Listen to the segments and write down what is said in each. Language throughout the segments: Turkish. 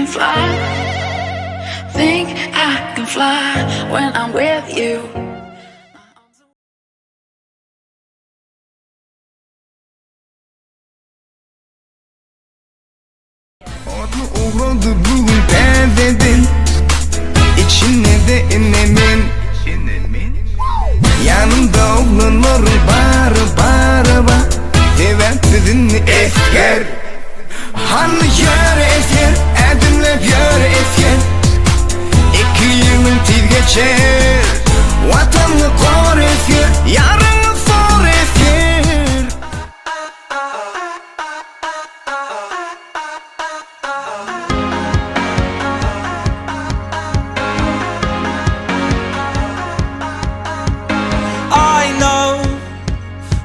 can fly. Think I can fly when I'm with you. Uğradı bugün perdedin İçine de inemin Yanımda oğlanlar bağıra Evet dedin mi esker Hanı yar esker Edimlep yar esker 2 yılın til geçer Vatanlı kor esker Yarını for esker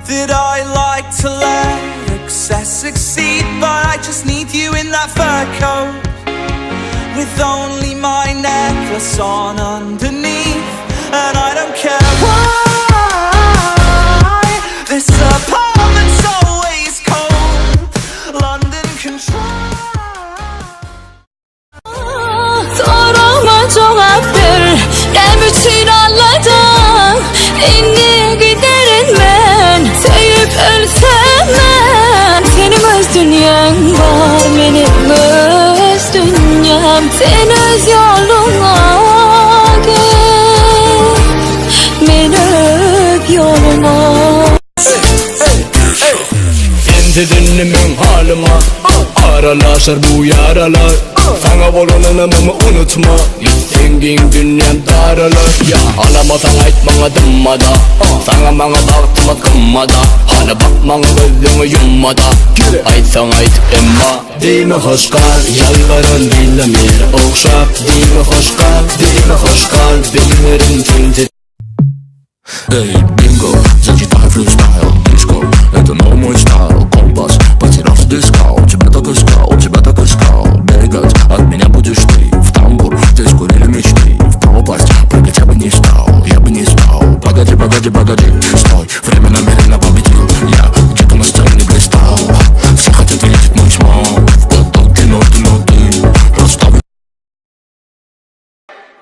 That I like to let excess succeed, but I just need you in that fur coat with only my necklace on underneath, and I don't care why this apartment's always cold. London control. Soruma cevap ver, ne bütün anladım. İnni giderin ben, sevip ölsem ben. Senin öz dünyan var, benim öz dünyam. Sen öz yoluna gel, beni öp yoluma. Entedenim halıma Aralaşır bu yaralar Sana bulunanımı unutma Gittiğin dünyam daralır Ya alamazsan ait bana dımmada Sana bana baktım kımmada Hala bak bana gözümü yummada Aytsan ait emma Dime hoş kal Yalvarın dinlemir Okşap Dime hoş kal Dime hoş kal Dinlerin çünkü Hey bingo Zacitaj freestyle Disco Это новый мой стайл Компас Потерялся дискал Тебя так искал Тебя так искал Бегать От меня будешь ты В тамбур Здесь курили мечты В пропасть Прыгать я бы не стал Я бы не стал Погоди, погоди, погоди Стой Время намеренно победил Я где-то на сцене блистал Все хотят видеть мой смог В потоке ноты Расставлю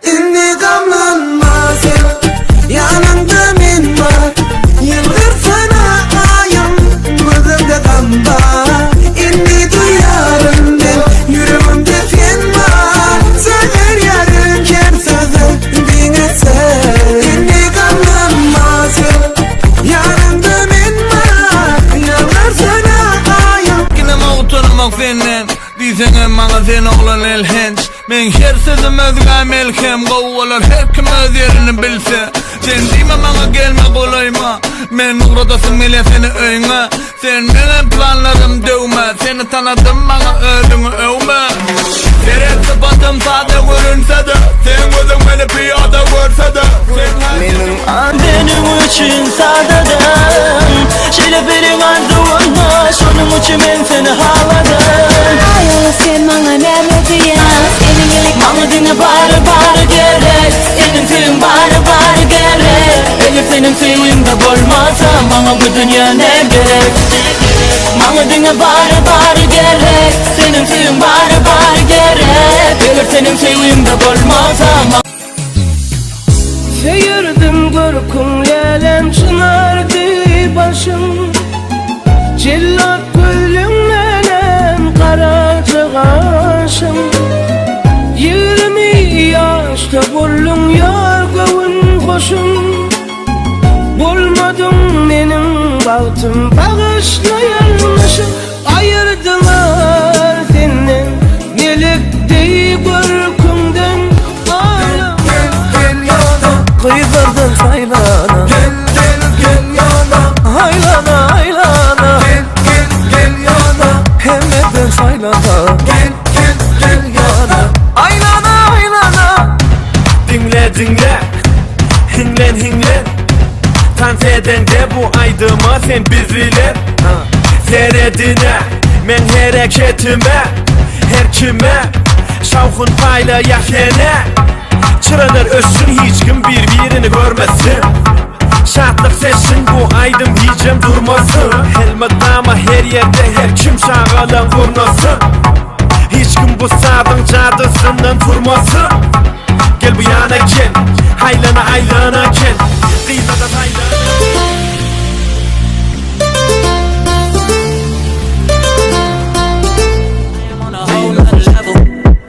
İntikamlanmaz yanında min var Yıldır sana ayım Gözümde kan var İndi duyarım ben Yüreğimde fen var Seher yarın ker sözü Dine sen İntikamlanmaz yanında min var Yıldır sana ayım Yine oturmak senin Diysen bana sen oğlan elhenç Men her sözüm özgü melkem Kovalar her kim öz yerini bilse Sen dime bana gelme kolayma Men uğradasın bile seni öyne Sen benim planlarım dövme Seni tanıdım bana ödünü övme Seret sıfatım sade görünse de Sen gözün beni piyada görse de Benim için sadeden Şereflerin ardığına Şunun için ben seni haladım Ayol sen bana ne diyen Senin gerek Bana dinle bağır gerek Senin sevin bağır gerek Eğer senin sevimde olmazsam Bana bu dünya ne gerek Bana dinle bağır gerek Senin sevin bağır gerek Eğer senin sevimde olmazsam Seyirdim görküm lelen çınardı başım Cellat gülüm lelen karaca kaşım 20 yaşta buldum yar gavun hoşum Bulmadım benim baktım bağışlayanmışım Ayırdılar seni melekteyi görkümden Kıydırdın saylana Gel yana Haylana haylana Gel yana Hemmedin saylana Gel yana Haylana haylana Dinle Hinlen Dans eden de bu aydıma sen biziler Seyredine men hareketime Her kime şavkun payla yakene Çıranır ölsün hiç kim birbirini görmesin Şartlık seçsin bu aydım diyeceğim durmasın Helmet ama her yerde her kim şağalan vurmasın Hiç kim bu sağdan cardan karşısından durmasın. Gel bu yana gel, haylana aylana gel. Kıyıda da haylana.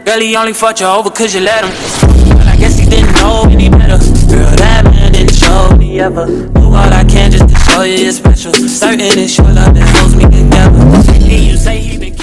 Girl, he only fucked you over cause you let him. But I guess he didn't know any better. Girl, that man didn't show me ever. Do all I can just to show you you're special. Certain it's your love that holds me together. He, you say he been